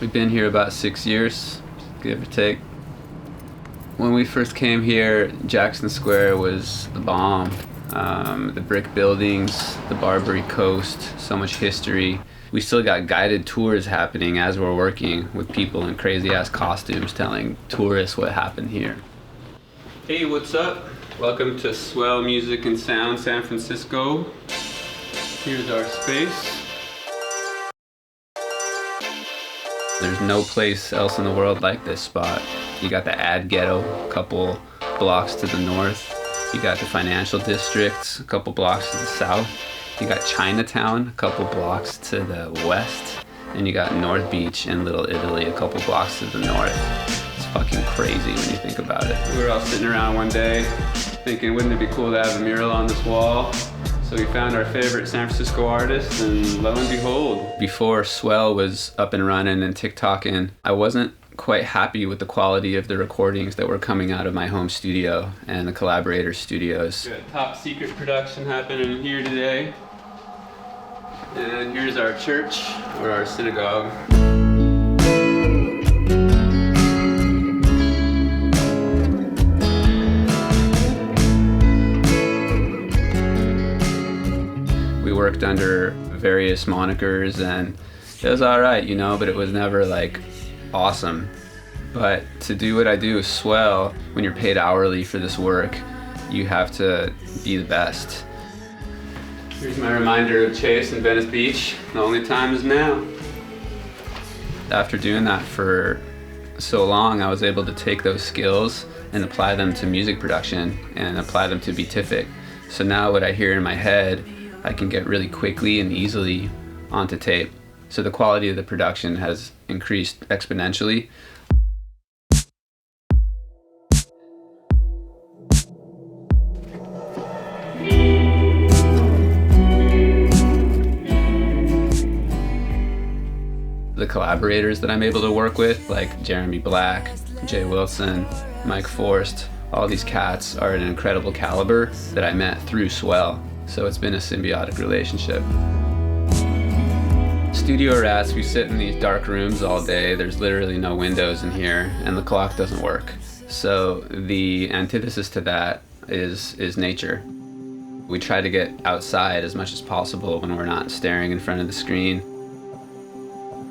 We've been here about 6 years, give or take. When we first came here, Jackson Square was the bomb. The brick buildings, the Barbary Coast, so much history. We still got guided tours happening as we're working with people in crazy-ass costumes telling tourists what happened here. Hey, what's up? Welcome to Swell Music and Sound, San Francisco. Here's our space. There's no place else in the world like this spot. You got the Ad Ghetto, a couple blocks to the north. You got the Financial District, a couple blocks to the south. You got Chinatown, a couple blocks to the west. And you got North Beach and Little Italy, a couple blocks to the north. It's fucking crazy when you think about it. We were all sitting around one day thinking, wouldn't it be cool to have a mural on this wall? So we found our favorite San Francisco artist, and lo and behold. Before Swell was up and running and TikToking, I wasn't quite happy with the quality of the recordings that were coming out of my home studio and the collaborator studios. Got top secret production happening here today. And here's our church, or our synagogue. We worked under various monikers and it was alright, you know, but it was never like awesome. But to do what I do with Swell, when you're paid hourly for this work, you have to be the best. Here's my reminder of Chase and Venice Beach. The only time is now. After doing that for so long, I was able to take those skills and apply them to music production and apply them to Beatific. So now what I hear in my head, I can get really quickly and easily onto tape. So the quality of the production has increased exponentially. The collaborators that I'm able to work with, like Jeremy Black, Jay Wilson, Mike Forst, all these cats are an incredible caliber that I met through Swell. So it's been a symbiotic relationship. Studio rats, we sit in these dark rooms all day. There's literally no windows in here and the clock doesn't work. So the antithesis to that is nature. We try to get outside as much as possible when we're not staring in front of the screen.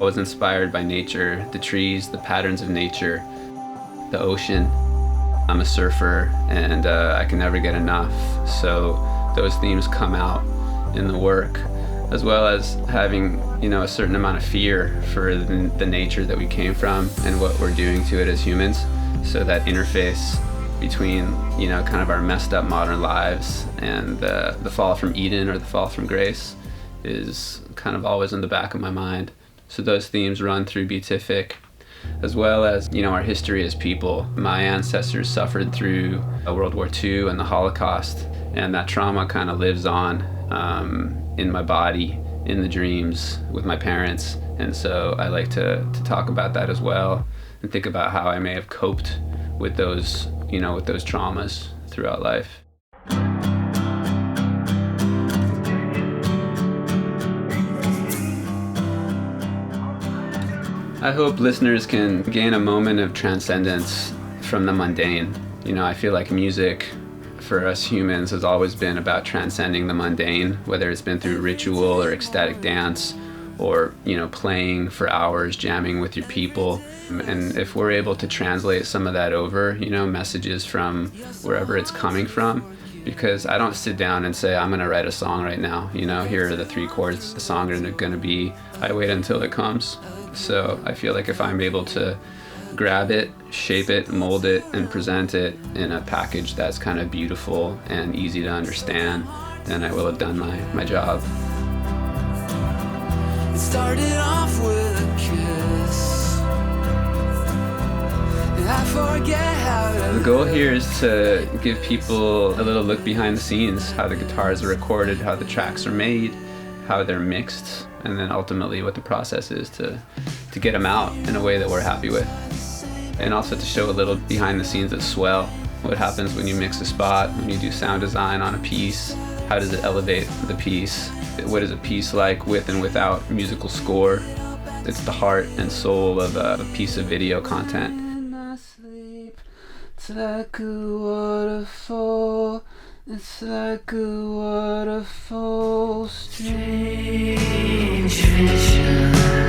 I was inspired by nature, the trees, the patterns of nature, the ocean. I'm a surfer and I can never get enough. So those themes come out in the work, as well as having, you know, a certain amount of fear for the nature that we came from and what we're doing to it as humans. So that interface between, you know, kind of our messed up modern lives and the fall from Eden or the fall from grace is kind of always in the back of my mind. So those themes run through Beatific, as well as, you know, our history as people. My ancestors suffered through World War II and the Holocaust, and that trauma kind of lives on in my body, in the dreams with my parents. And so I like to talk about that as well and think about how I may have coped with those, you know, with those traumas throughout life. I hope listeners can gain a moment of transcendence from the mundane. You know, I feel like music for us humans has always been about transcending the mundane, whether it's been through ritual or ecstatic dance or, you know, playing for hours, jamming with your people. And if we're able to translate some of that over, you know, messages from wherever it's coming from, because I don't sit down and say, I'm gonna write a song right now, you know, here are the 3 chords the song are gonna be. I wait until it comes. So I feel like if I'm able to grab it, shape it, mold it, and present it in a package that's kind of beautiful and easy to understand, then I will have done my job. It started off with a kiss. And I forget how to... The goal here is to give people a little look behind the scenes, how the guitars are recorded, how the tracks are made, how they're mixed, and then ultimately what the process is to get them out in a way that we're happy with. And also to show a little behind the scenes of Swell. What happens when you mix a spot, when you do sound design on a piece, how does it elevate the piece? What is a piece like with and without musical score? It's the heart and soul of a piece of video content. It's like a waterfall. It's like a waterfall. Strange vision.